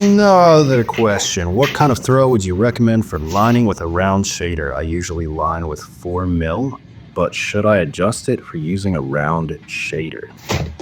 Another question. What kind of throw would you recommend for lining with a round shader? I usually line with 4 mil, but should I adjust it for using a round shader?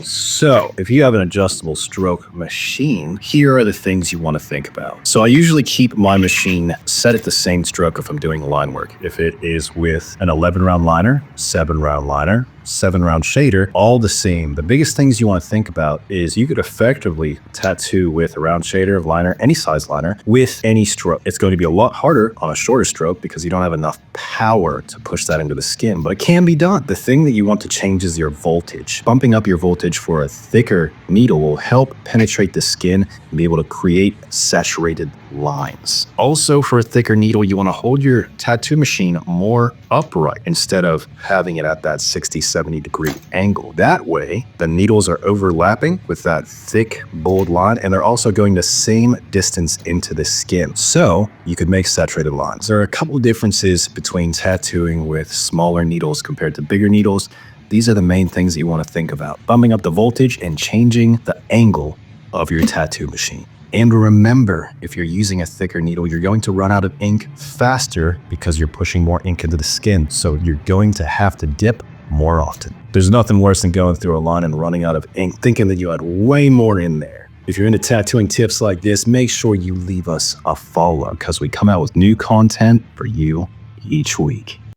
So, if you have an adjustable stroke machine, here are the things you want to think about. So, I usually keep my machine set at the same stroke if I'm doing line work. If it is with an 11 round liner, 7 round liner, 7 round shader, all the same. The biggest things you want to think about is you could effectively tattoo with a round shader, liner, any size liner, with any stroke. It's going to be a lot harder on a shorter stroke because you don't have enough power to push that into the skin, but it can be done. The thing that you want to change is your voltage. Bumping up your voltage for a thicker needle will help penetrate the skin and be able to create saturated lines. Also, for a thicker needle, you want to hold your tattoo machine more upright instead of having it at that 60-70 degree angle. That way, the needles are overlapping with that thick, bold line, and they're also going the same distance into the skin. So you could make saturated lines. There are a couple differences between tattooing with smaller needles compared to bigger needles. These are the main things that you want to think about: bumping up the voltage and changing the angle of your tattoo machine. And remember, if you're using a thicker needle, you're going to run out of ink faster because you're pushing more ink into the skin. So you're going to have to dip more often. There's nothing worse than going through a line and running out of ink, thinking that you had way more in there. If you're into tattooing tips like this, make sure you leave us a follow because we come out with new content for you each week.